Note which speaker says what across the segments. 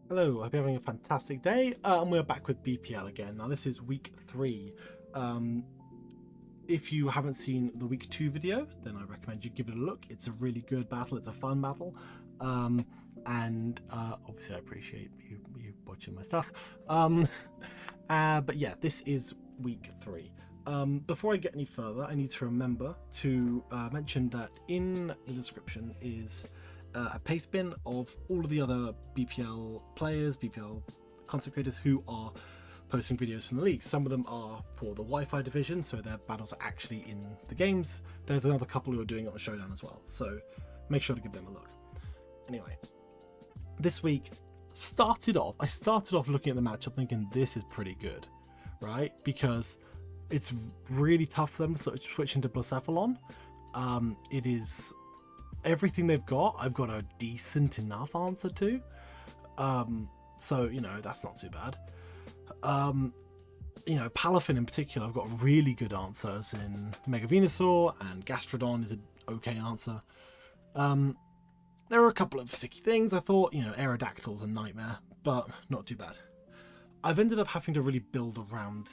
Speaker 1: Hello, I hope you're having a fantastic day, and we're back with BPL again. Now, this is week 3. Um, if you haven't seen the week 2 video, then I recommend you give it a look. It's a really good battle, it's a fun battle, and obviously I appreciate you watching my stuff. But yeah, this is week 3. Before I get any further, I need to remember to mention that in the description is a paste bin of all of the other BPL players, BPL content creators who are posting videos from the league. Some of them are for the Wi-Fi division, so their battles are actually in the games. There's another couple who are doing it on Showdown as well, so make sure to give them a look. Anyway, this week I started off looking at the matchup thinking this is pretty good, right? Because it's really tough for them to switch into Blacephalon. It is everything they've got, I've got a decent enough answer to. So, that's not too bad. Palafin in particular, I've got really good answers in Mega Venusaur, and Gastrodon is an okay answer. There are a couple of sticky things. I thought, Aerodactyl's a nightmare, but not too bad. I've ended up having to really build around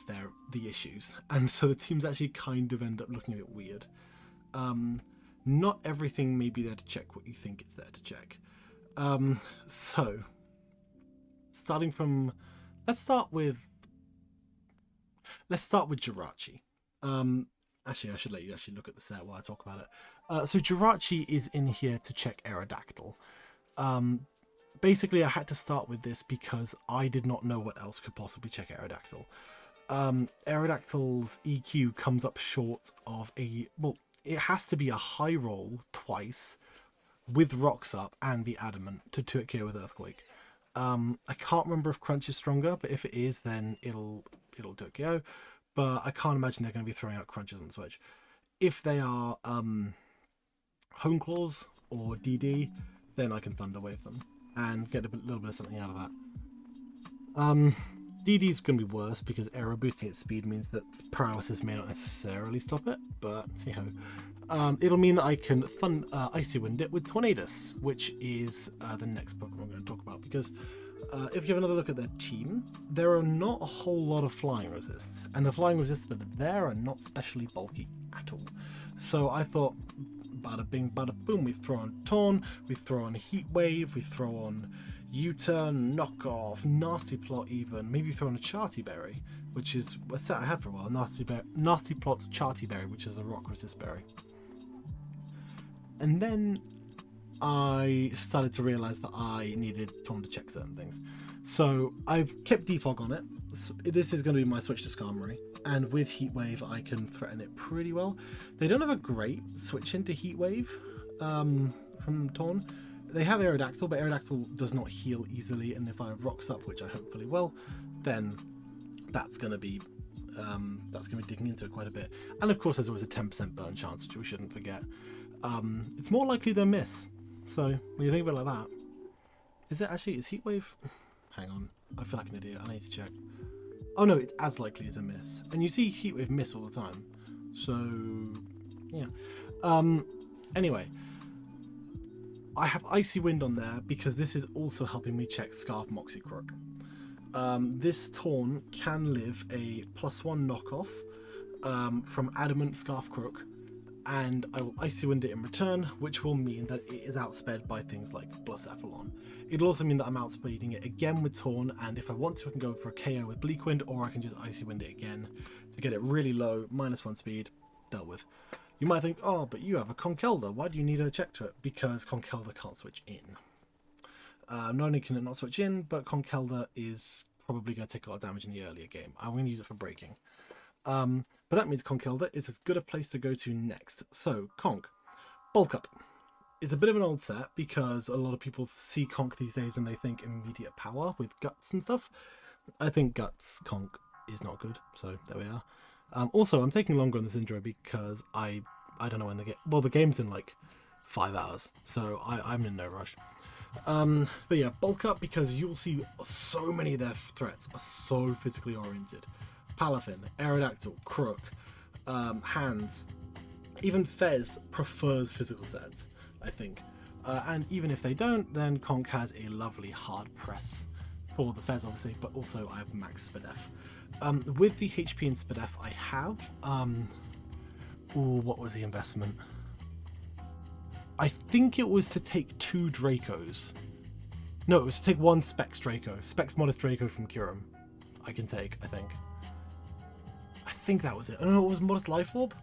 Speaker 1: the issues, and so the teams actually kind of end up looking a bit weird. Not everything may be there to check what you think it's there to check. So, starting from, let's start with Jirachi. Actually, I should let you actually look at the set while I talk about it. So Jirachi is in here to check Aerodactyl. Basically, I had to start with this because I did not know what else could possibly check Aerodactyl. Aerodactyl's EQ comes up short of it has to be a high roll twice with rocks up and be adamant to 2-hit KO with Earthquake. I can't remember if Crunch is stronger, but if it is, then it'll 2-hit KO. But I can't imagine they're going to be throwing out Crunches on the Switch. If they are Hone Claws or DD, then I can Thunder Wave them and get a little bit of something out of that. DD's going to be worse because aero boosting its speed means that paralysis may not necessarily stop it, but hey ho. It'll mean that I can Icy Wind it with Tornadus, which is the next Pokemon I'm going to talk about, because if you have another look at their team, there are not a whole lot of flying resists, and the flying resists that are there are not specially bulky at all. So I thought, bada bing, bada boom, we throw on Torn, we throw on Heat Wave, we throw on U-Turn, Knockoff, Nasty Plot even, maybe throw on a Charty Berry, which is a set I had for a while, Nasty Plot Charty Berry, which is a rock resist berry. And then I started to realise that I needed Torn to check certain things. So I've kept Defog on it. So this is going to be my switch to Skarmory, and with Heat Wave I can threaten it pretty well. They don't have a great switch into Heat Wave from Torn. They have Aerodactyl, but Aerodactyl does not heal easily, and if I have Rocks up, which I hopefully will, then that's going to be digging into it quite a bit. And of course there's always a 10% burn chance, which we shouldn't forget. It's more likely than miss. So when you think of it like that, is Heat Wave? Hang on, I feel like an idiot. I need to check. Oh no, it's as likely as a miss, and you see Heat Wave miss all the time. So yeah. Anyway, I have Icy Wind on there because this is also helping me check Scarf Moxie Crook. This Torn can live a +1 knockoff from Adamant Scarf Crook, and I will Icy Wind it in return, which will mean that it is outsped by things like Blacephalon. It'll also mean that I'm outspeeding it again with Torn, and if I want to I can go for a KO with Bleak Wind, or I can just Icy Wind it again to get it really low, -1 speed, dealt with. You might think, oh, but you have a Conkeldurr, why do you need a check to it? Because Conkeldurr can't switch in. Not only can it not switch in, but Conkeldurr is probably going to take a lot of damage in the earlier game. I'm going to use it for breaking. But that means Conkeldurr is as good a place to go to next. So, Conk. Bulk Up. It's a bit of an old set because a lot of people see Conk these days and they think immediate power with Guts and stuff. I think Guts Conk is not good, so there we are. Also, I'm taking longer on this intro because I don't know when the game's in like 5 hours, so I'm in no rush. But yeah, Bulk Up because you'll see so many of their threats are so physically oriented. Palafin, Aerodactyl, Crook, Hands, even Fez prefers physical sets, I think. And even if they don't, then Conk has a lovely hard press for the Fez, obviously, but also I have max SpDef. With the HP and SpDef, I have. What was the investment? I think it was to take 2 Dracos. No, it was to take 1 Specs Draco. Specs Modest Draco from Kyurem. I can take, I think. I think that was it. I don't know, it was Modest Life Orb?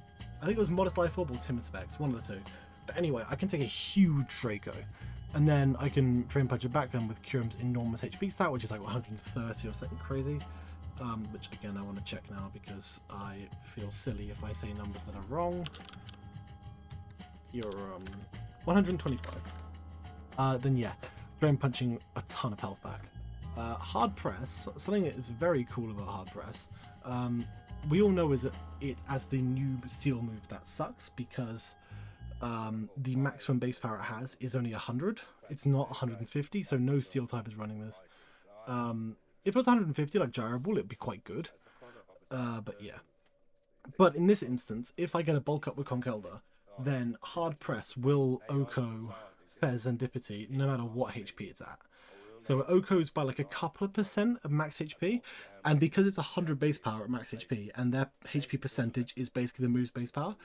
Speaker 1: I think it was Modest Life Orb or Timid Specs, one of the two. But anyway, I can take a huge Draco. And then I can Drain Punch it back then with Kyurem's enormous HP stat, which is like 130 or something crazy. Which again I want to check now because I feel silly if I say numbers that are wrong. You're 125. Then yeah, Drain Punching a ton of health back. Hard Press, something that is very cool about Hard Press. We all know is that it as the new steel move that sucks because the maximum base power it has is only 100. It's not 150, so no steel type is running this. If it was 150 like Gyro Ball, it'd be quite good. But yeah. But in this instance, if I get a bulk up with Conkeldurr, then Hard Press will Oko Fez and Dippity no matter what HP it's at. So it Okos by like a couple of % of max HP, and because it's 100 base power at max HP, and their HP percentage is basically the move's base power,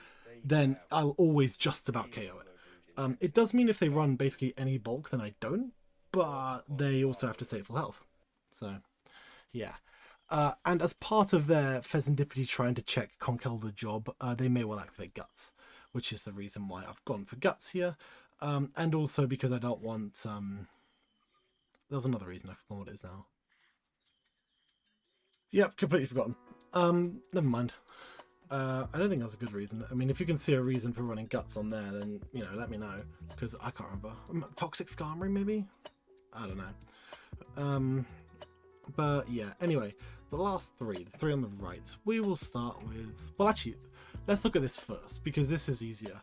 Speaker 1: then I'll always just about KO it. It does mean if they run basically any bulk, then I don't, but they also have to stay at full health. So, yeah. And as part of their Fez and Dippity trying to check Conkeldurr job, they may well activate Guts, which is the reason why I've gone for Guts here. And also because I don't want... there was another reason, I forgot what it is now. Yep, completely forgotten. Never mind. I don't think that was a good reason. I mean, if you can see a reason for running Guts on there, then, you know, let me know. Because I can't remember. Toxic Skarmory, maybe? I don't know. But yeah, anyway, the last 3, the 3 on the right, we will start with... Well, actually, let's look at this first, because this is easier.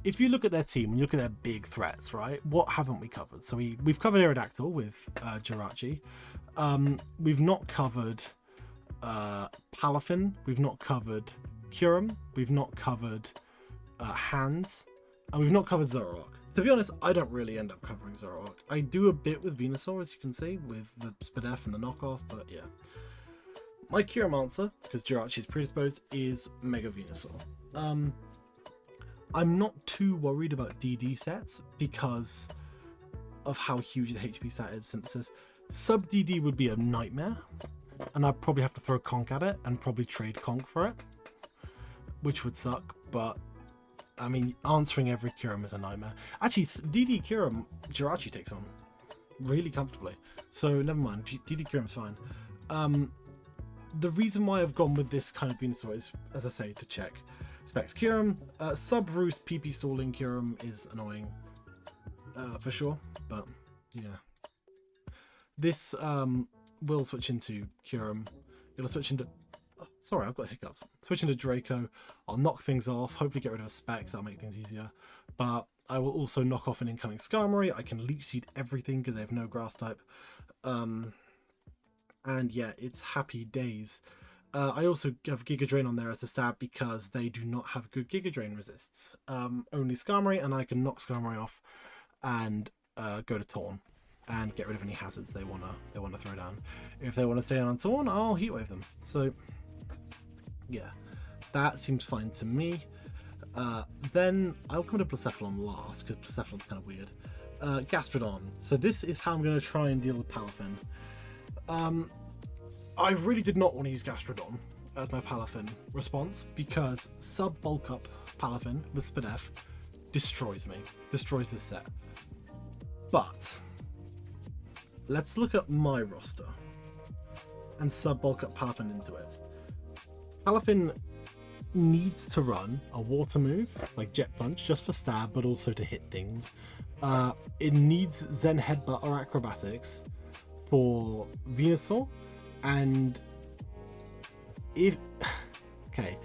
Speaker 1: If you look at their team, you look at their big threats, right? What haven't we covered? So we've covered Aerodactyl with Jirachi. We've not covered Palafin. We've not covered Kyurem. We've not covered Hands. And we've not covered Zoroark. To be honest, I don't really end up covering Zoroark. I do a bit with Venusaur, as you can see, with the SpDef and the knockoff, but yeah. My Kyurem answer, because Jirachi is predisposed, is Mega Venusaur. I'm not too worried about DD sets because of how huge the HP stat is synthesis. Sub DD would be a nightmare, and I'd probably have to throw Conk at it and probably trade Conk for it, which would suck, but I mean, answering every Kyurem is a nightmare. Actually, DD Kyurem, Jirachi takes on really comfortably, so never mind, DD Kyurem's fine. The reason why I've gone with this kind of Venusaur is, as I say, to check Specs Kyurem. Sub-Roost PP stalling Kyurem is annoying for sure, but yeah. This will switch into Kyurem. It'll switch into... sorry, I've got hiccups. Switch into Draco. I'll knock things off, hopefully get rid of a Specs, that'll make things easier. But I will also knock off an incoming Skarmory. I can Leech Seed everything because they have no Grass type. And yeah, it's happy days. I also have Giga Drain on there as a stab because they do not have good Giga Drain resists. Only Skarmory, and I can knock Skarmory off and go to Taunt and get rid of any hazards they wanna throw down. If they want to stay on Taunt, I'll Heat Wave them. So yeah, that seems fine to me. Then I'll come to Blacephalon last because Blacephalon's kind of weird. Gastrodon. So this is how I'm going to try and deal with Palafin. I really did not want to use Gastrodon as my Palafin response because sub-bulk up Palafin with SpDef destroys me. Destroys this set. But let's look at my roster and sub-bulk up Palafin into it. Palafin needs to run a water move like Jet Punch just for stab but also to hit things. It needs Zen Headbutt or Acrobatics for Venusaur, and if okay,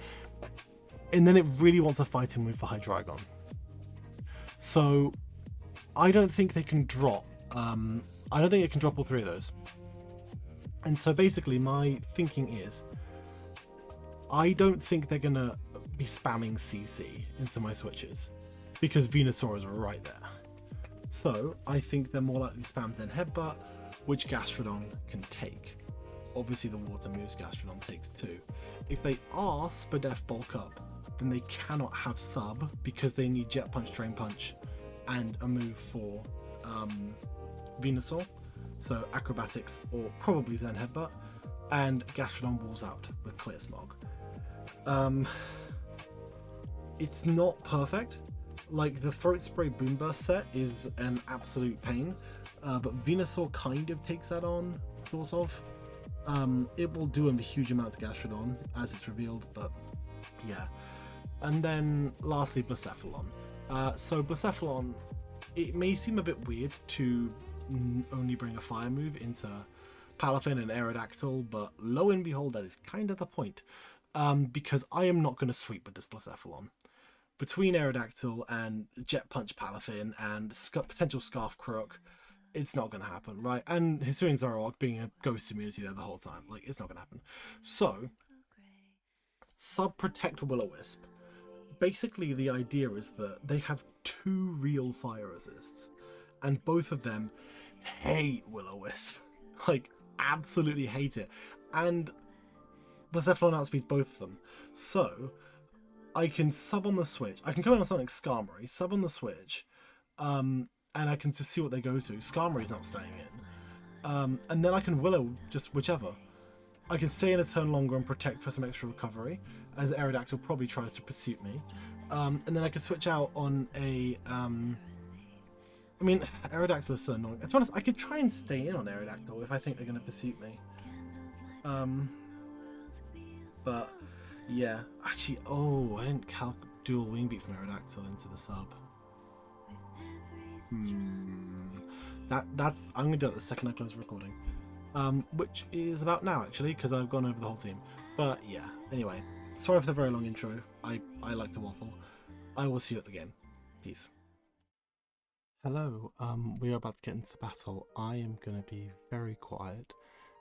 Speaker 1: and then it really wants a fighting move for Hydreigon. So I don't think they can drop I don't think it can drop all 3 of those. And so basically my thinking is I don't think they're gonna be spamming CC into my switches because Venusaur is right there. So I think they're more likely to spam than Headbutt, which Gastrodon can take. Obviously the water moves Gastrodon takes 2. If they are Spadef bulk up, then they cannot have sub because they need Jet Punch, Drain Punch, and a move for Venusaur. So Acrobatics or probably Zen Headbutt, and Gastrodon walls out with Clear Smog. It's not perfect. Like the Throat Spray Boomburst set is an absolute pain, but Venusaur kind of takes that on, sort of. It will do a huge amount to Gastrodon as it's revealed, but yeah. And then lastly, Blacephalon. So Blacephalon, it may seem a bit weird to only bring a fire move into Palafin and Aerodactyl, but lo and behold, that is kind of the point. Because I am not going to sweep with this Blacephalon. Between Aerodactyl and Jet Punch Palafin and potential Scarf Crook, it's not going to happen, right? And Hisuian Zoroark being a ghost immunity there the whole time, like, it's not going to happen. So, Sub-Protect Will-O-Wisp. Basically, the idea is that they have 2 real fire resists, and both of them hate Will-O-Wisp. Like, absolutely hate it. And Blacephalon outspeeds both of them. So, I can sub on the switch. I can come in on something Skarmory, sub on the switch, and I can just see what they go to. Skarmory's not staying in. And then I can Willow just whichever. I can stay in a turn longer and protect for some extra recovery, as Aerodactyl probably tries to pursue me. And then I can switch out on a... I mean, Aerodactyl is so annoying. To be honest, I could try and stay in on Aerodactyl if I think they're going to pursue me. But, yeah. Actually, oh, I didn't calc dual Wing Beat from Aerodactyl into the sub. That's I'm gonna do it the second I close the recording, which is about now actually, because I've gone over the whole team. But yeah, anyway, sorry for the very long intro. I like to waffle. I will see you at the game. Peace. Hello. We are about to get into battle. I am gonna be very quiet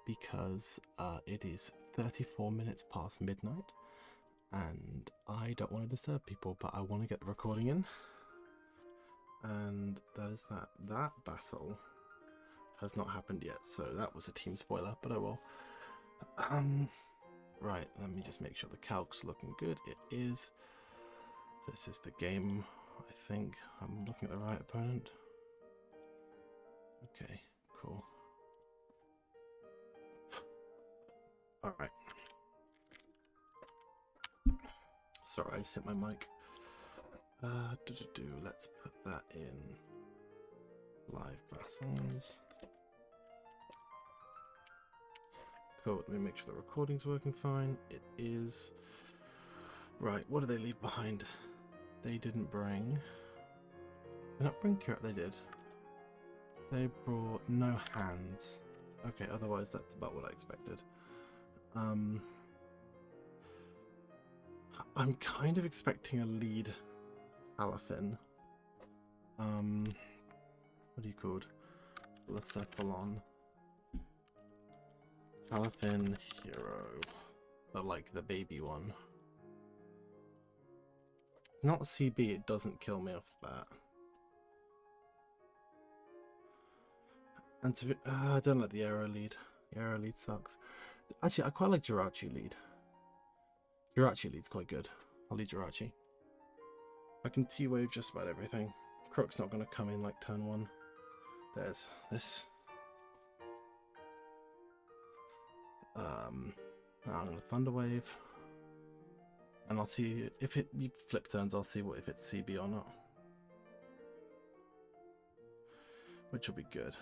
Speaker 1: because it is 34 minutes past midnight, and I don't want to disturb people, but I want to get the recording in. And that is that. That battle has not happened yet, so that was a team spoiler, but oh well. Right, let me just make sure the calc's looking good. It is. This is the game, I think. I'm looking at the right opponent. Okay, cool. Alright. Sorry, I just hit my mic. Let's put that in live battles. Cool, let me make sure the recording's working fine. It is. Right, what did they leave behind? They didn't bring... Did not bring Kyurem, they did. They brought no hands. Okay, otherwise that's about what I expected. I'm kind of expecting a lead Palafin. What are you called? Blacephalon. Palafin Hero. But like the baby one. It's not CB, it doesn't kill me off the bat. And to be, I don't like the Aero lead. The Aero lead sucks. Actually, I quite like Jirachi lead. Jirachi lead's quite good. I'll lead Jirachi. I can T-wave just about everything. Crook's not going to come in like turn 1. There's this. Now I'm going to Thunder Wave. And I'll see if it flip turns, I'll see if it's CB or not. Which will be good.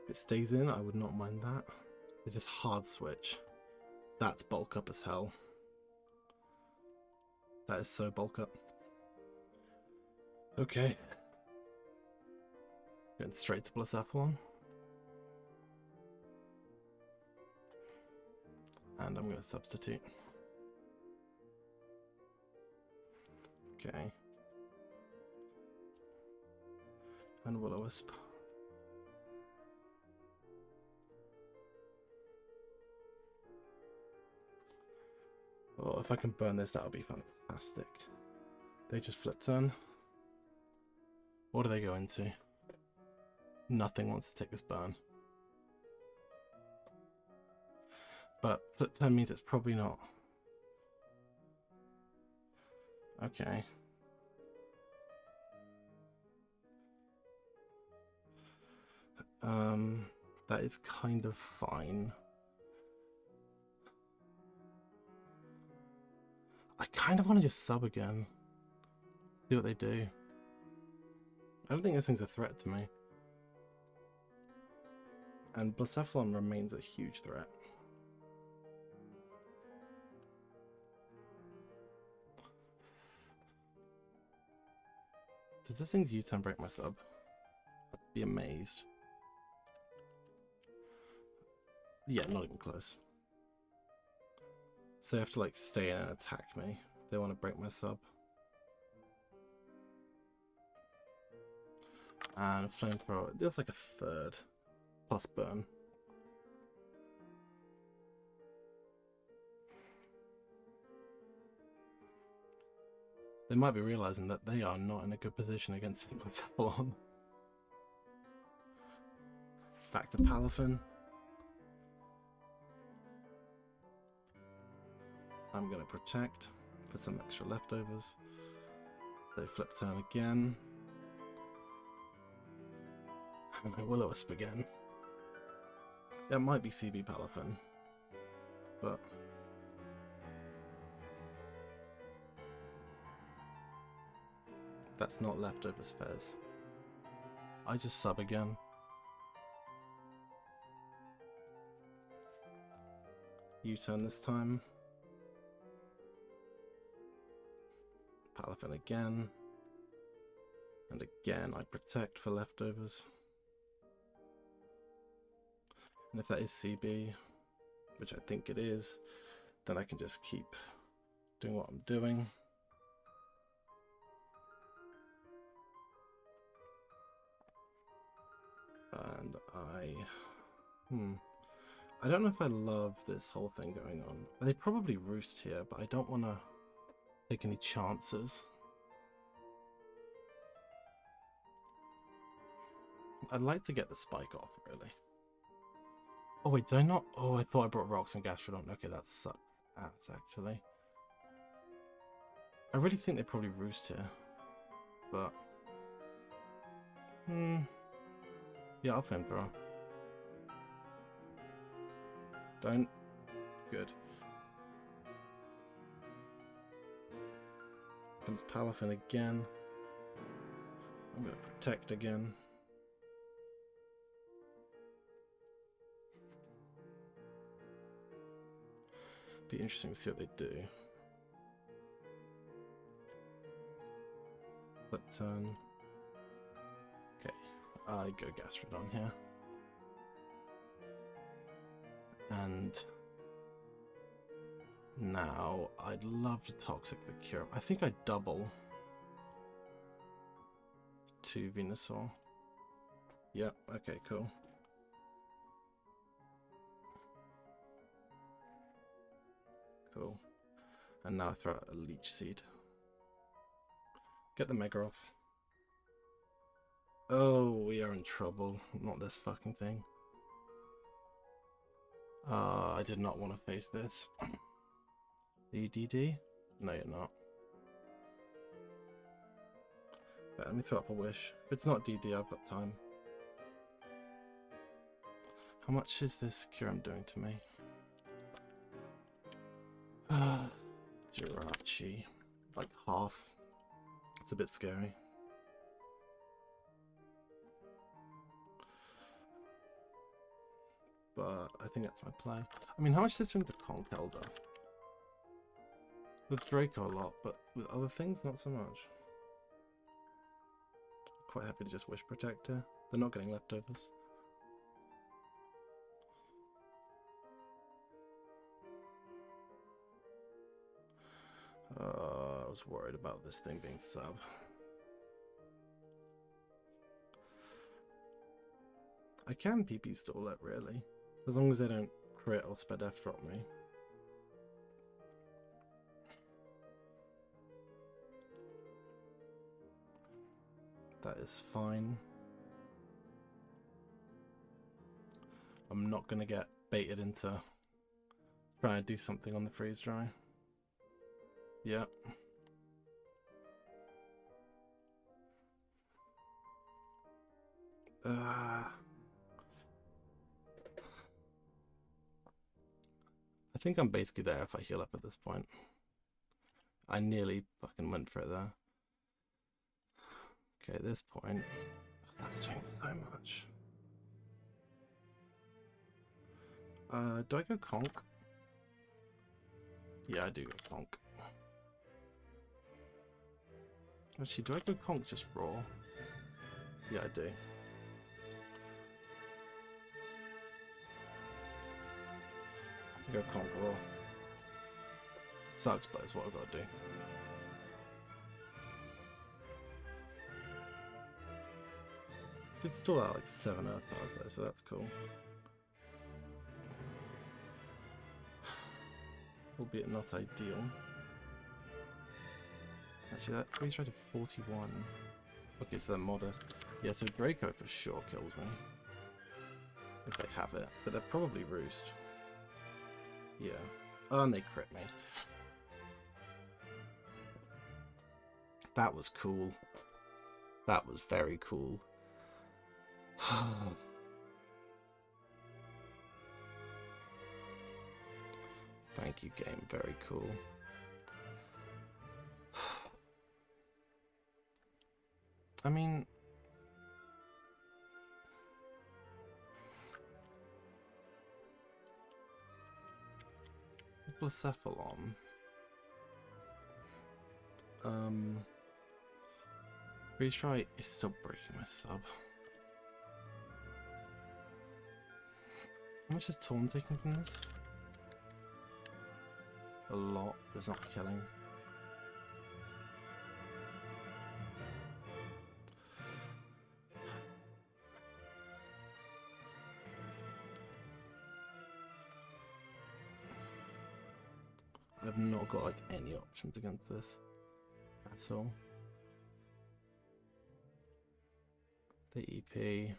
Speaker 1: If it stays in, I would not mind that. It's just hard switch. That's bulk up as hell. That is so bulk up. Okay. Going straight to Blacephalon. And I'm going to substitute. Okay. And Will-O-Wisp. Oh, if I can burn this, that would be fantastic. They just flip turn. What do they go into? Nothing wants to take this burn. But flip turn means it's probably not. Okay. That is kind of fine. I kind of want to just sub again. See what they do. I don't think this thing's a threat to me. And Blacephalon remains a huge threat. Does this thing's U-turn break my sub? I'd be amazed. Yeah, not even close. So they have to like stay in and attack me. They want to break my sub. And flamethrower, just like a third. Plus burn. They might be realizing that they are not in a good position against the Blacephalon. Back to Palafin. I'm going to protect for some extra leftovers. They flip turn again. And I Will-O-Wisp again. That might be CB Palafin, but that's not leftovers Fez. I just sub again. U-turn this time. Palafin again. And again I protect for leftovers. And if that is CB, which I think it is, then I can just keep doing what I'm doing. And I don't know if I love this whole thing going on. They probably roost here, but I don't want to take any chances. I'd like to get the spike off, really. Oh wait, did I not? Oh, I thought I brought rocks and Gastrodon. Okay, that sucks ass, actually. I really think they probably roost here. But... yeah, I'll flamethrower. Don't. Good. Comes Palafin again. I'm going to protect again. Be interesting to see what they do. Flip turn. Okay, I go Gastrodon here. And now I'd love to Toxic the Kyurem. I think I double to Venusaur. Yep, okay, cool. Cool. And now I throw out a Leech Seed. Get the Mega off. Oh, we are in trouble. Not this fucking thing. I did not want to face this. EDD? No, you're not. But let me throw up a wish. If it's not DD, I've got time. How much is this Kyurem doing to me? Jirachi. Like half. It's a bit scary. But I think that's my play. I mean, how much is this doing to Conkeldurr? With Draco a lot, but with other things, not so much. Quite happy to just Wish Protector. They're not getting leftovers. I was worried about this thing being sub. I can PP stall it, really. As long as they don't crit or sped F drop me. That is fine. I'm not going to get baited into trying to do something on the freeze dry. Yep. I think I'm basically there if I heal up at this point. I nearly fucking went for it there. Okay, at this point, that's doing so much. Do I go conk? Yeah, I do go conk. Actually, do I go conk just raw? Yeah, I do. I go conk raw. Sucks, but it's what I've got to do. Did still out like 7 earth powers though, so that's cool. Albeit not ideal. Actually, that freeze rate of 41. Okay, so they're modest. Yeah, so Draco for sure kills me. If they have it. But they're probably Roost. Yeah. Oh, and they crit me. That was cool. That was very cool. Thank you, game. Very cool. I mean... Blacephalon. Freeze Try is still breaking my sub. How much is Torn taking from this? A lot, but it's not killing. I've not got like any options against this at all. The EP.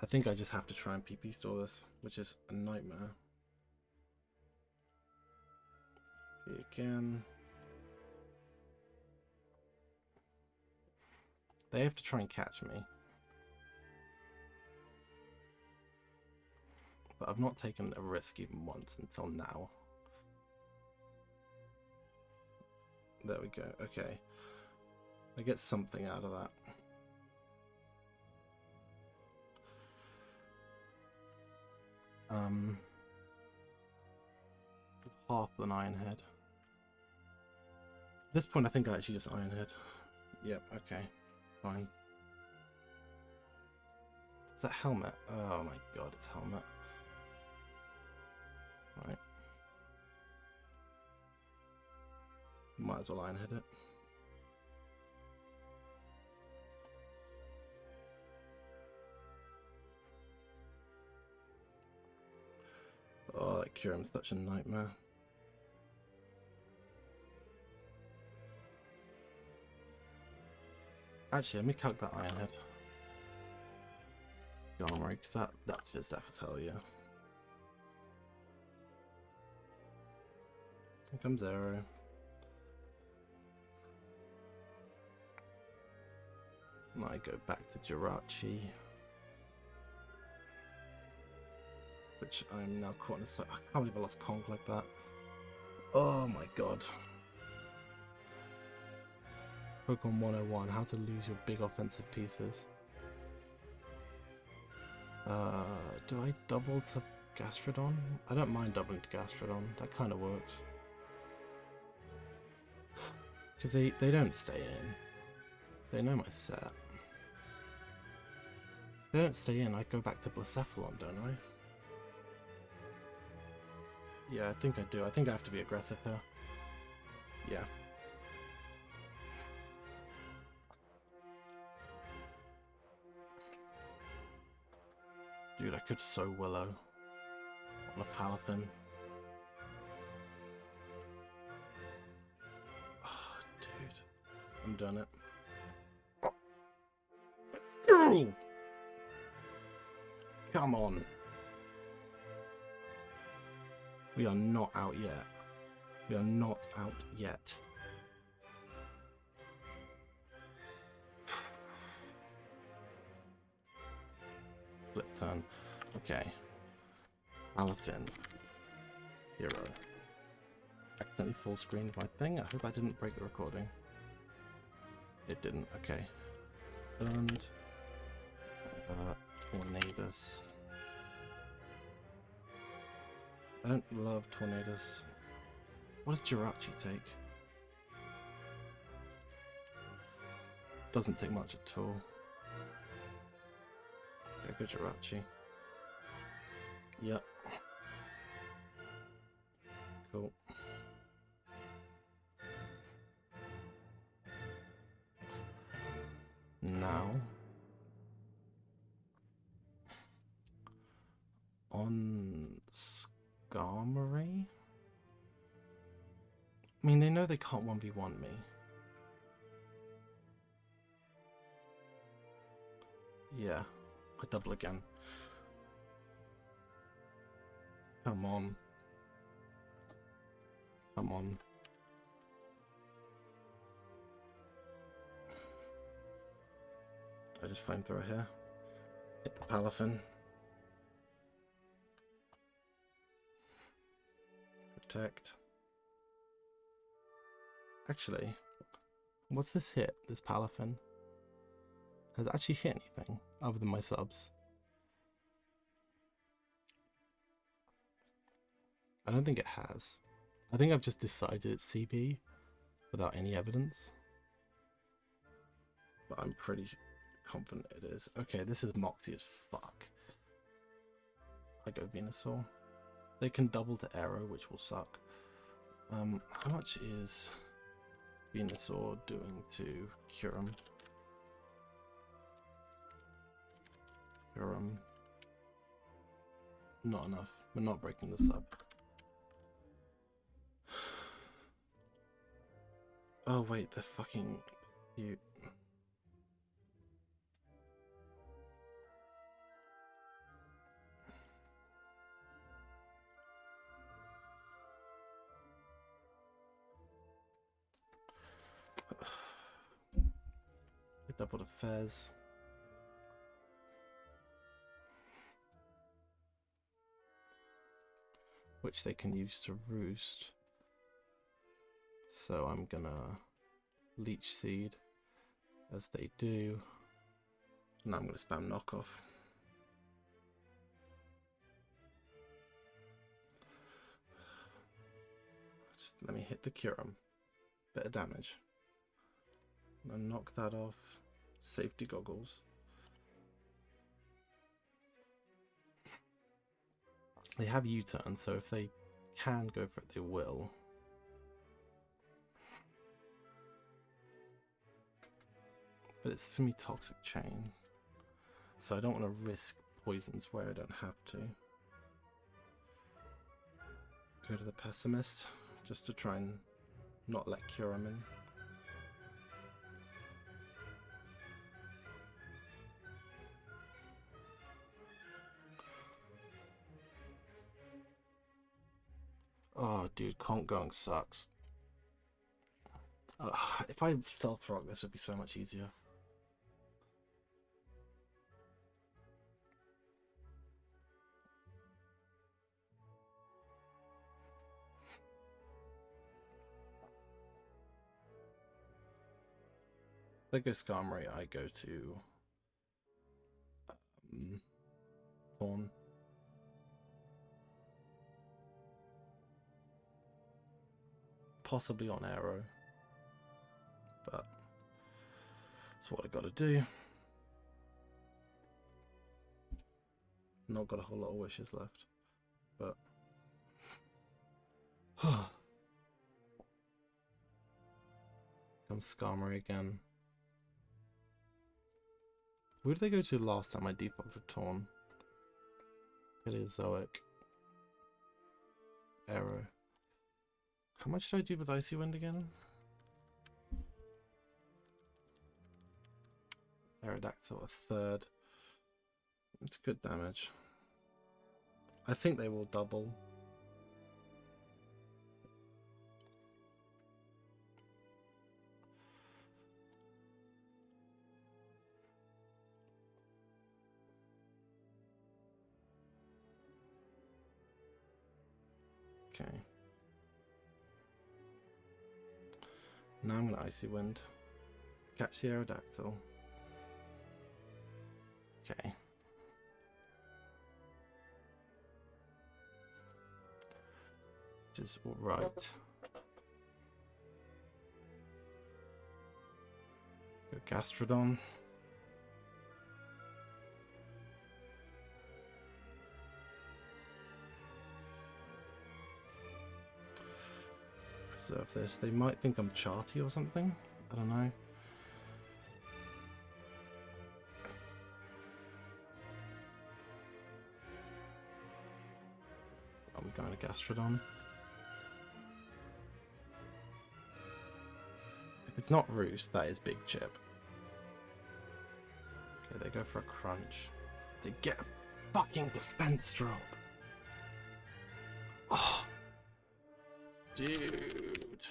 Speaker 1: I think I just have to try and PP store this, which is a nightmare. Again. They have to try and catch me. But I've not taken a risk even once until now. There we go. Okay. I get something out of that. Half an Iron Head. At this point, I think I actually just Iron Head. Yep, okay. Fine. Is that helmet? Oh my god, it's helmet. Right. Might as well Iron Head it. Oh, that Kyurem's such a nightmare. Actually, let me calc that Iron Head. Don't worry, because that's Fizz as hell, yeah. Here comes Arrow. I go back to Jirachi. Which I'm now caught in a... I can't believe I lost Conk like that. Oh my god. Pokemon 101, how to lose your big offensive pieces. Do I double to Gastrodon? I don't mind doubling to Gastrodon, that kind of works. Because they don't stay in. They know my set. They don't stay in, I go back to Blacephalon, don't I? Yeah, I think I do. I think I have to be aggressive here. Yeah. Dude, I could so Willow on a Palafin. Oh, dude. I'm doing it. Oh. Come on. We are not out yet. We are not out yet. Flip turn. Okay. Alphin. Hero. Accidentally full screened my thing. I hope I didn't break the recording. It didn't. Okay. And Tornadus. I don't love Tornadus. What does Jirachi take? Doesn't take much at all. Okay, go Jirachi. Yep. Cool. Now, on Skarmory? I mean, they know they can't 1v1 me. Yeah, I double again. Come on. Come on. I just flamethrower here. Hit the Palafin. Protect. Actually, what's this hit? This Palafin? Has it actually hit anything other than my subs? I don't think it has. I think I've just decided it's CB without any evidence. But I'm pretty confident it is. Okay, this is Moxie as fuck. I go Venusaur. They can double to Arrow, which will suck. How much is Venusaur doing to Kyurem? Kyurem. Not enough. We're not breaking this up. Oh wait, they're fucking cute. Double to Fez. Which they can use to roost. So I'm gonna Leech Seed as they do. And I'm gonna spam knockoff. Just let me hit the Kyurem. Bit of damage. And knock that off. Safety goggles. They have U-turn, so if they can go for it, they will. But it's semi toxic chain, so I don't want to risk poisons where I don't have to. Go to the pessimist, just to try and not let Kyurem in. Oh, dude, Conk going sucks. If I stealth rock, this would be so much easier. If I go Skarmory, I go to Thorn. Possibly on Arrow, but that's what I gotta do. Not got a whole lot of wishes left, but comes Skarmory again. Who did they go to last time I debugged Torn? Paleozoic. Arrow. How much did I do with Icy Wind again? Aerodactyl a third. It's good damage. I think they will double. Okay. Now I'm gonna Icy Wind. Catch the Aerodactyl. Okay. Which is alright. Go Gastrodon. Preserve this. They might think I'm charty or something. I don't know. I'm going to Gastrodon. If it's not Roost, that is Big Chip. Okay, they go for a Crunch. They get a fucking defense drop. Oh, dude.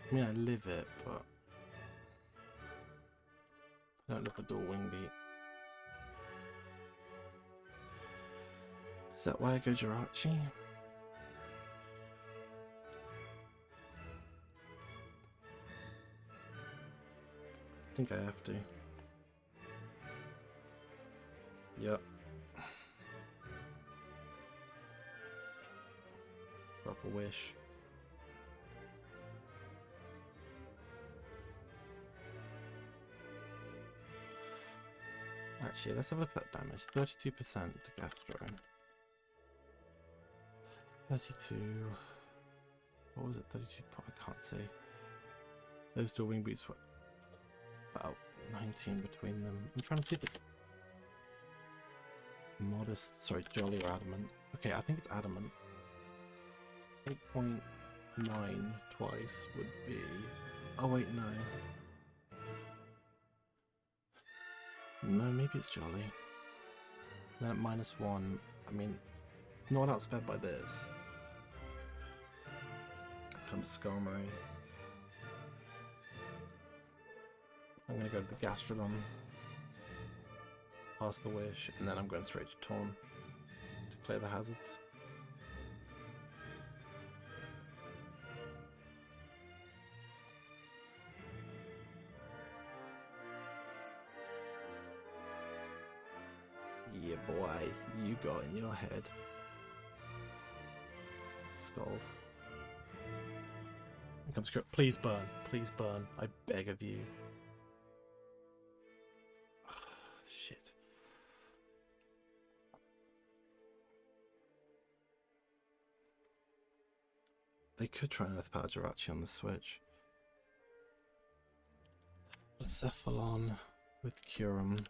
Speaker 1: I mean, I live it, but I don't live the dual wing beat. Is that why I go Jirachi? I think I have to. Yep. Proper wish. Actually, let's have a look at that damage. 32% to Gastro. 32. What was it? 32. I can't see. Those two wing beats were about 19 between them. I'm trying to see if it's modest. Sorry, Jolly or Adamant. Okay, I think it's Adamant. 8.9 twice would be. Oh, wait, no. No, maybe it's Jolly. Then at -1, I mean, it's not outsped by this. Comes Skarmory. I'm going to go to the Gastrodon. Pass the Wish, and then I'm going straight to Taunt to clear the hazards. Yeah, boy, you got in your head. Scald. Here comes Kyurem. Please burn. Please burn. I beg of you. Oh, shit. They could try and Earth Power Jirachi on the Switch. Cephalon with Kyurem.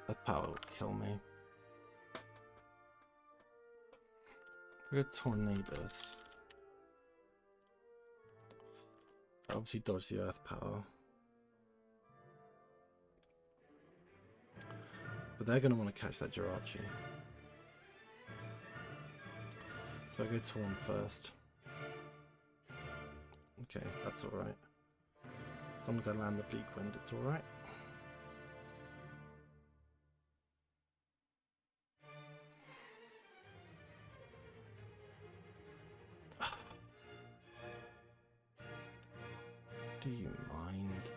Speaker 1: Earth Power will kill me. We're gonna Tornadus. Obviously dodge the Earth Power. But they're gonna want to catch that Jirachi. So I go Torn first. Okay, that's alright. As long as I land the Bleak Wind, it's alright. Do you mind?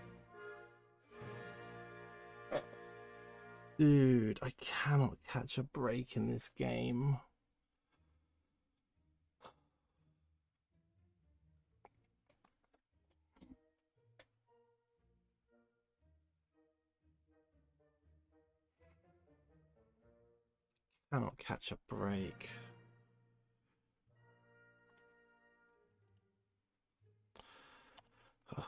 Speaker 1: Dude, I cannot catch a break in this game. Cannot catch a break. Ugh.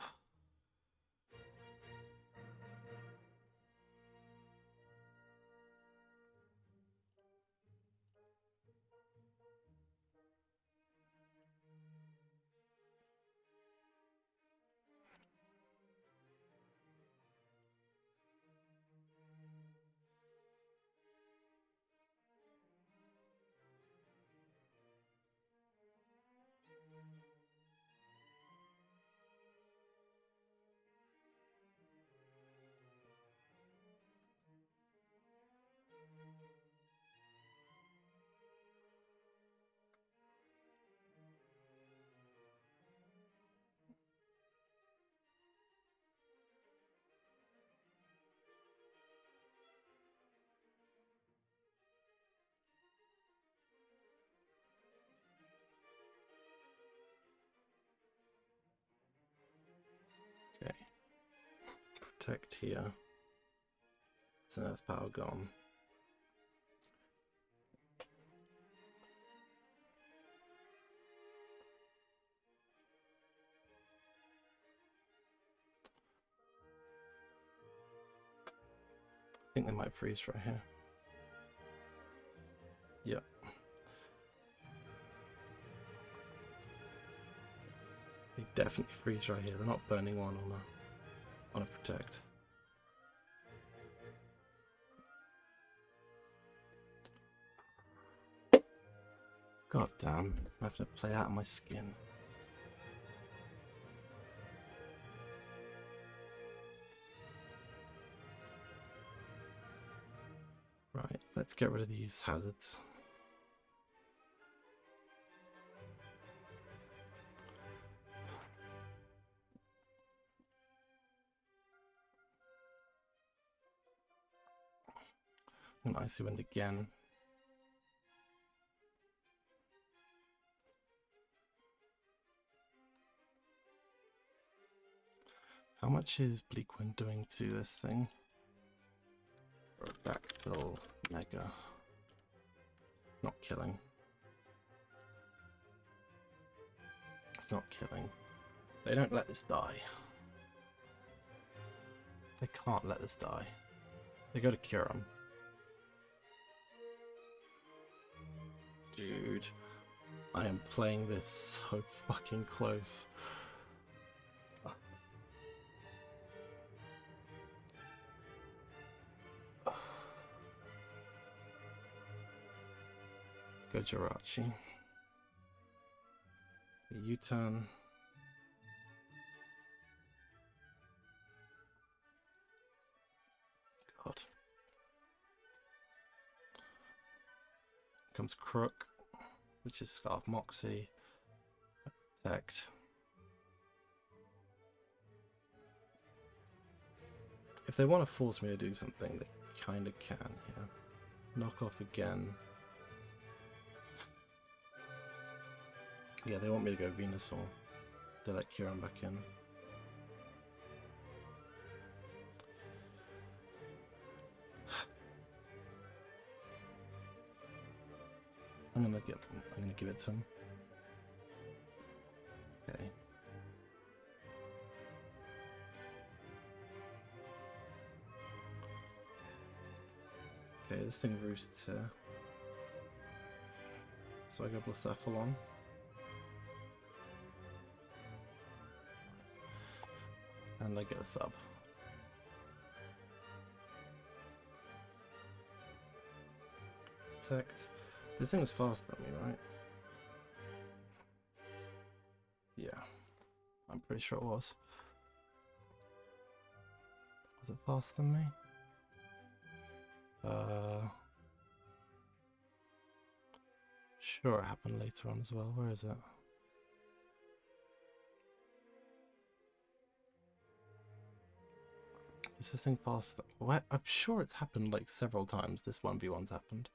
Speaker 1: protect here. It's an earth power gone. I think they might freeze right here. Yep. They definitely freeze right here. They're not burning one on a protect. God damn, I have to play out of my skin. Right, let's get rid of these hazards. And Icy Wind again. How much is Bleak Wind doing to this thing? Dactyl Mega. Not killing. It's not killing. They don't let this die. They can't let this die. They go to Kyurem. Dude, I am playing this so fucking close. Go Jirachi. The U-turn. God. Comes Crook, which is Scarf Moxie. Protect. If they want to force me to do something, they kind of can, yeah. Knock off again. Yeah, they want me to go Venusaur. They let Kyurem back in. I'm gonna give it to him. Okay. Okay, this thing roosts here. So I go Blacephalon. And I get a sub. Protect. This thing was faster than me, right? Yeah. I'm pretty sure it was. Was it faster than me? Sure, it happened later on as well. Where is it? Is this thing faster? What? I'm sure it's happened like several times. This 1v1's happened.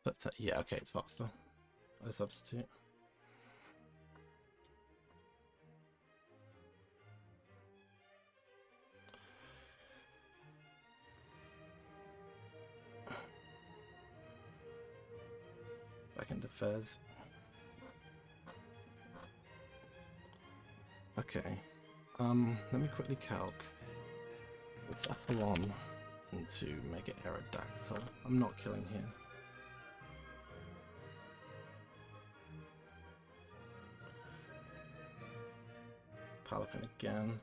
Speaker 1: But yeah, okay, it's faster. I substitute. Back into Fez. Okay. Let me quickly calc. Let's Athlon into Mega Aerodactyl. I'm not killing here. Palafin again.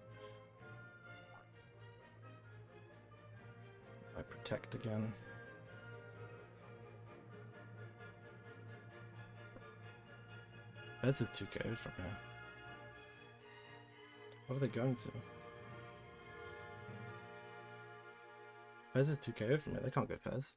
Speaker 1: I protect again. Fez is too good from here. What are they going to? Fez is too KO'd from it. They can't go Fez.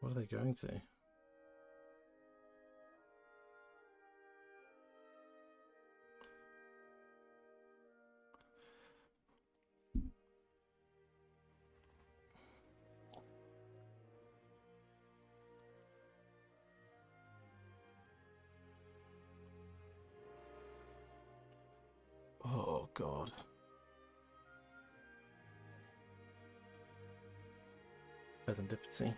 Speaker 1: What are they going to? Oh, God. Serendipity.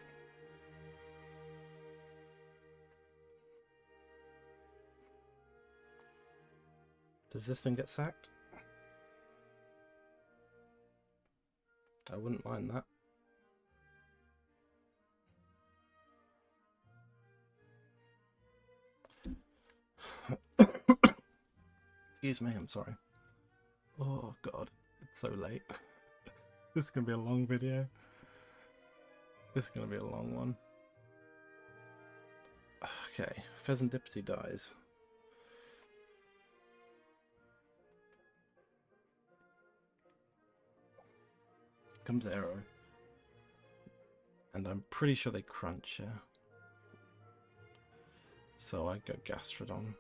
Speaker 1: Does this thing get sacked? I wouldn't mind that. Excuse me, I'm sorry. Oh, God. It's so late. This is going to be a long video. This is going to be a long one. Okay, Serendipity dies. Comes Arrow. And I'm pretty sure they crunch, yeah. So I go Gastrodon.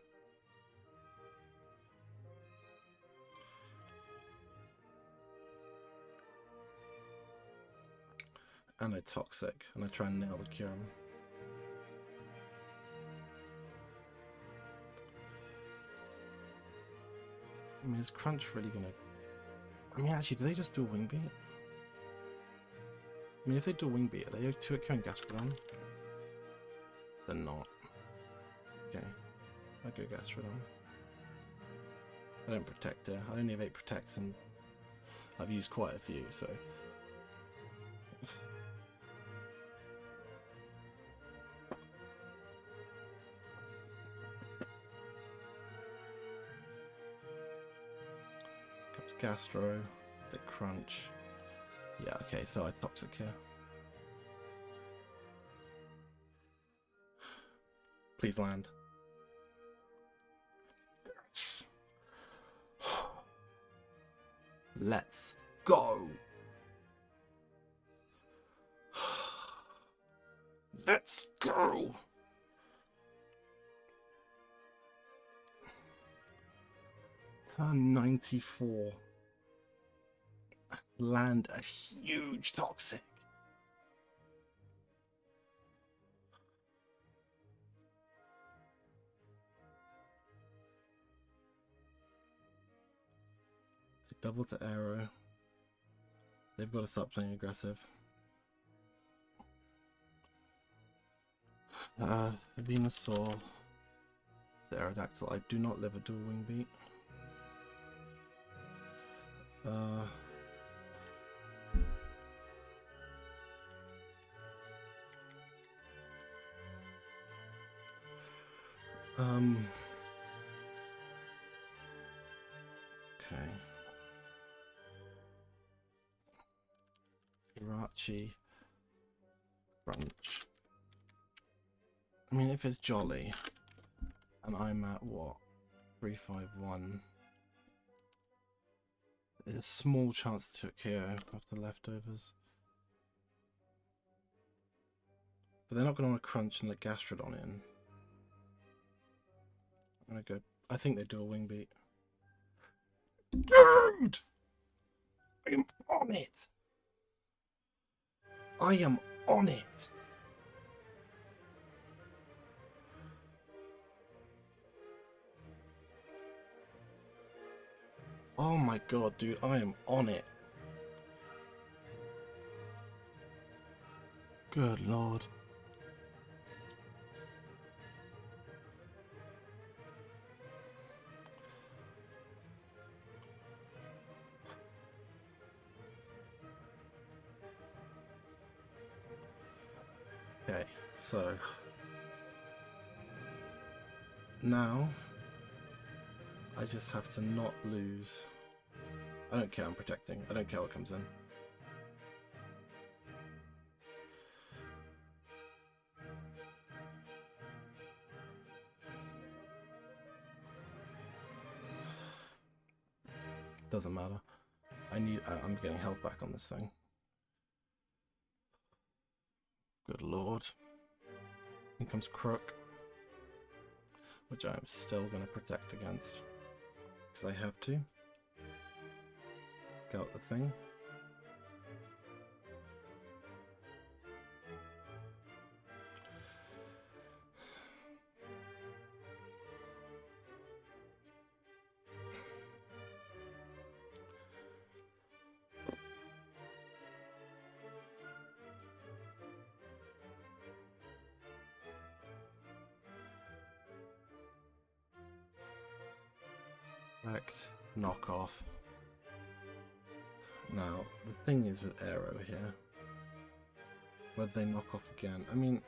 Speaker 1: And I Toxic, and I try and nail the Kyurem. I mean, is Crunch really gonna... I mean, actually, do they just do a Wing Beat? I mean, if they do a Wing Beat, are they 2 at Kyurem Gastrodon? They're not. Okay, I go Gastrodon. I don't protect her. I only have 8 protects, and I've used quite a few, so... Comes Gastro, the Crunch. Yeah, okay, so I Toxic here. Please land. Let's go. Let's go. Turn 94. Land a huge Toxic. Double to Arrow. They've got to start playing aggressive. Venusaur. The Aerodactyl. I do not live a dual Wing Beat. Okay. Irachi. Crunch. I mean, if it's Jolly, and I'm at what? 351. There's a small chance to KO after leftovers. But they're not going to want to crunch and let Gastrodon in. I'm going to go... I think they do a Wing Beat. Dude! I am on it! I am on it! Oh my god, dude, I am on it. Good lord. Okay, so now I just have to not lose. I don't care, I'm protecting. I don't care what comes in. Doesn't matter. I'm getting health back on this thing. Good lord. In comes Crook, which I'm still going to protect against, because I have to. Get out the thing. Knock off. Now, the thing is with Aero here, whether they knock off again, I mean,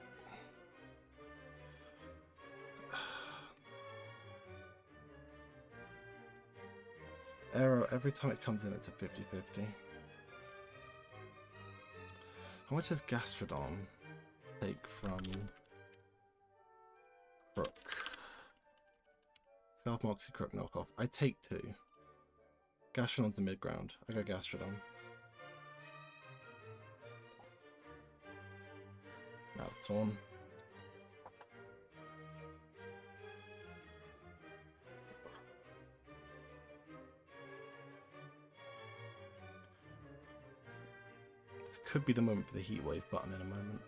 Speaker 1: Aero, every time it comes in, it's a 50-50. How much does Gastrodon take from Crook? Scarf Moxie Crook knockoff. I take 2. Gastrodon's the mid ground. I go Gastrodon. Now Torn. This could be the moment for the Heat Wave button in a moment.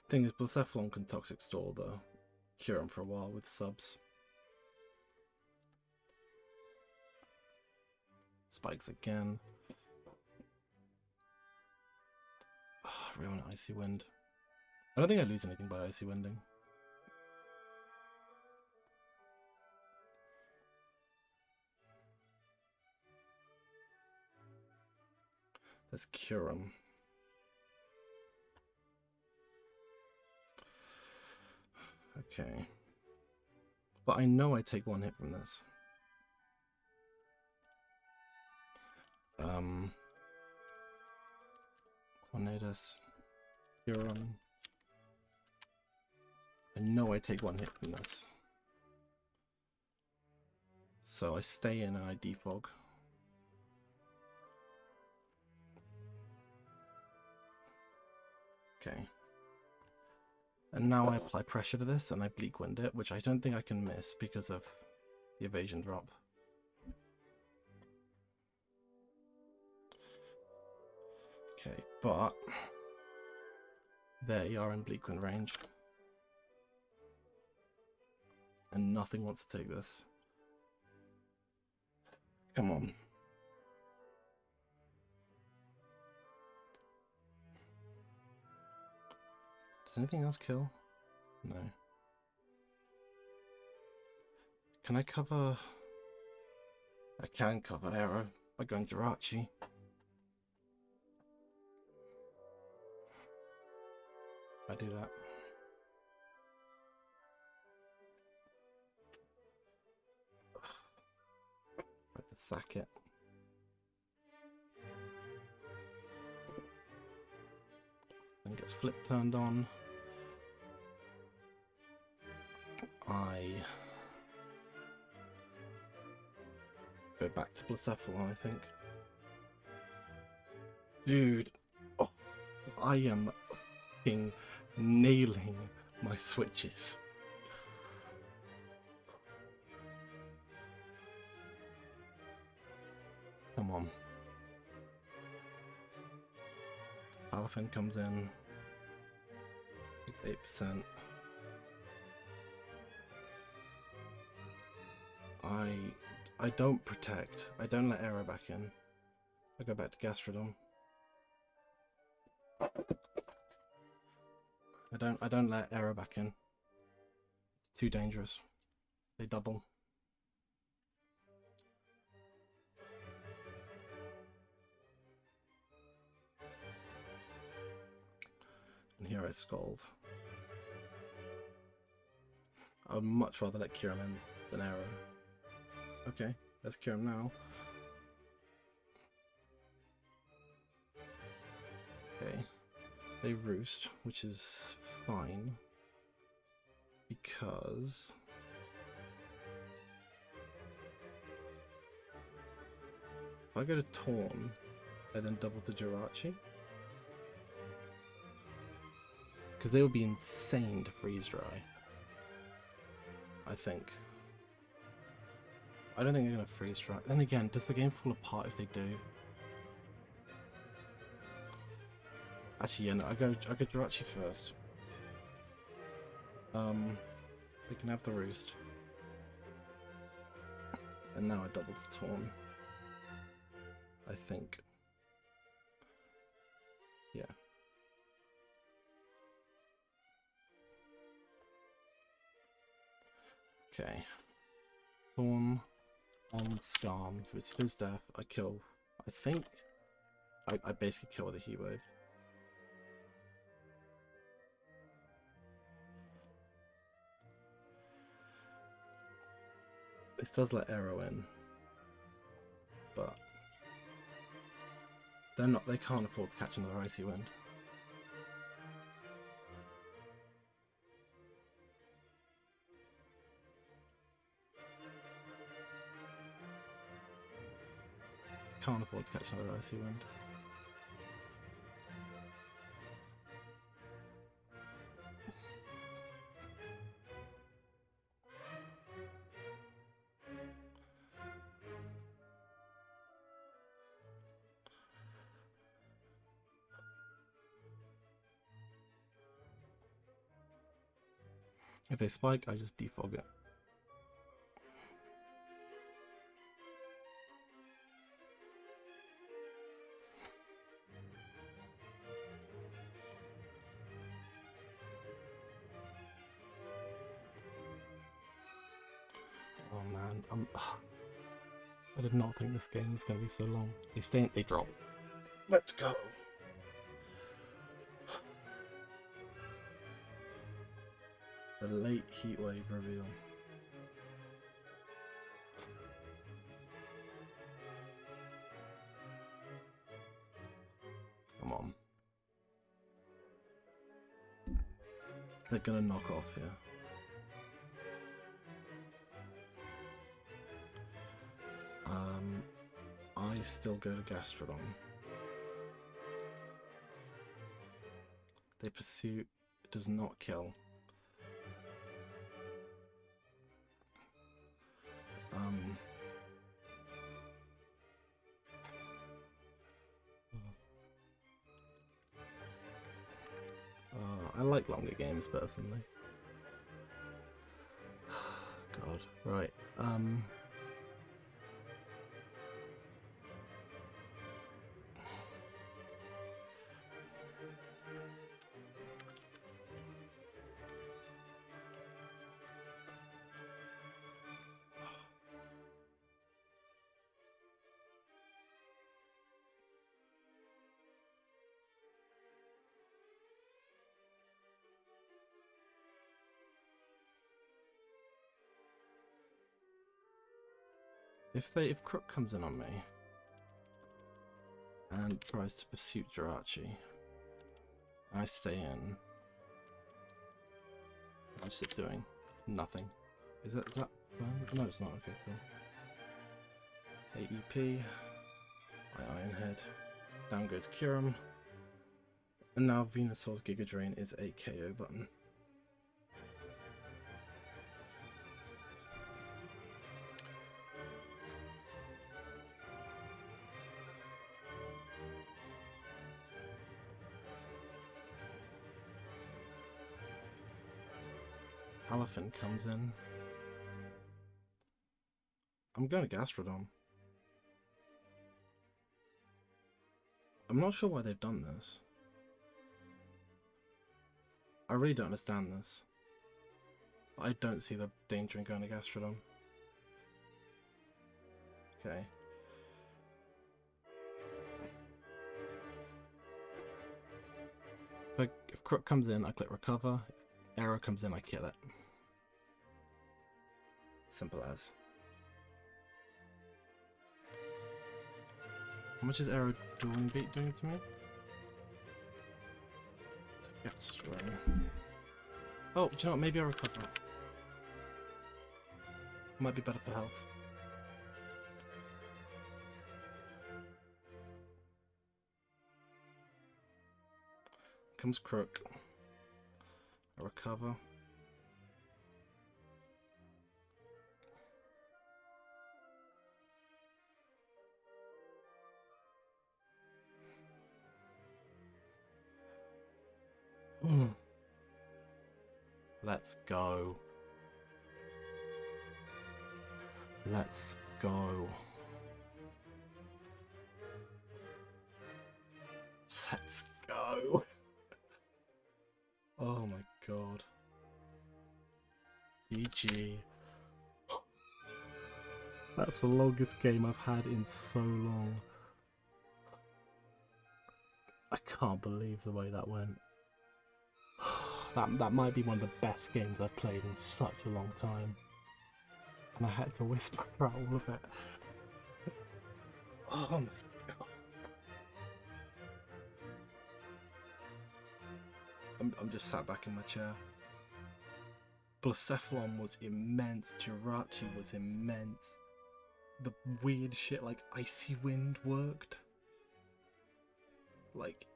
Speaker 1: Thing is, Blacephalon can Toxic Store the Kyurem for a while with subs. Spikes again. Oh, I really want Icy Wind. I don't think I lose anything by Icy Winding. There's Kyurem. Okay. But I know I take 1 hit from this. Tornadus. Kyurem. I know I take 1 hit from this. So I stay in and I defog. Okay. And now I apply pressure to this and I Bleak Wind it, which I don't think I can miss because of the evasion drop. Okay, but there you are in Bleak Wind range. And nothing wants to take this. Come on. Does anything else kill? No. Can I cover... I can cover Aero by going Jirachi. I do that. I have to sack it. Then gets flip turned on. I go back to Blacephalon, I think. Dude, oh, I am fucking nailing my switches. Come on. Palafin comes in. It's 8%. I don't protect. I don't let Aero back in. I go back to Gastrodon. I don't let Aero back in. It's too dangerous. They double. And here I Scald. I would much rather let Kyurem in than Aero. Okay, let's Kyurem now. Okay, they roost, which is fine because If I go to Torn, I then double the Jirachi. Because they would be insane to freeze dry. I think. I don't think they're going to freeze dry. Then again, does the game fall apart if they do? Actually, yeah, no, I go Jirachi first. They can have the roost. And now I double the Torn. I think. Yeah. Okay. Thorn on Skarm. If it's Fizz Death, I kill. I think I basically kill with a Heat Wave. This does let Arrow in, but they can't afford to catch another Icy Wind. Can't afford to catch another Icy Wind. If they spike, I just defog it. Oh man, I did not think this game was going to be so long. They drop. Let's go. The late Heatwave reveal. Come on. They're gonna knock off here. I still go to Gastrodon. They Pursuit does not kill. I like longer games personally. God, right. If Crook comes in on me and tries to Pursuit Jirachi, I stay in. I'm just doing nothing. Is that burn? No, it's not. Okay, cool. AEP. My Ironhead. Down goes Kyurem. And now Venusaur's Giga Drain is a KO button. Elephant comes in. I'm going to Gastrodon. I'm not sure why they've done this. I really don't understand this. I don't see the danger in going to Gastrodon. Okay. If Crook comes in, I click Recover. If Arrow comes in, I kill it. Simple as. How much is Arrow Dueling Beat doing to me? That's strong. Oh, do you know what? Maybe I'll recover. Might be better for health. comes Crook. I recover. Let's go. Let's go. Let's go. Oh my god. GG. That's the longest game I've had in so long. I can't believe the way that went. That might be one of the best games I've played in such a long time. And I had to whisper throughout all of it. Oh my god. I'm just sat back in my chair. Blacephalon was immense. Jirachi was immense. The weird shit like Icy Wind worked. Like,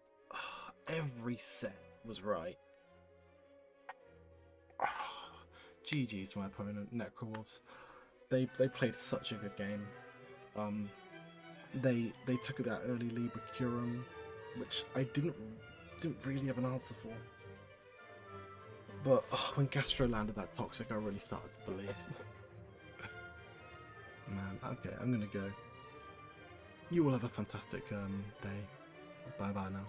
Speaker 1: every set was right. GG's to my opponent, Necrowolves. They played such a good game. They took that early lead with Kyurem, which I didn't really have an answer for. But when Gastro landed that Toxic, I really started to believe. Man, okay, I'm gonna go. You all have a fantastic day. Bye bye now.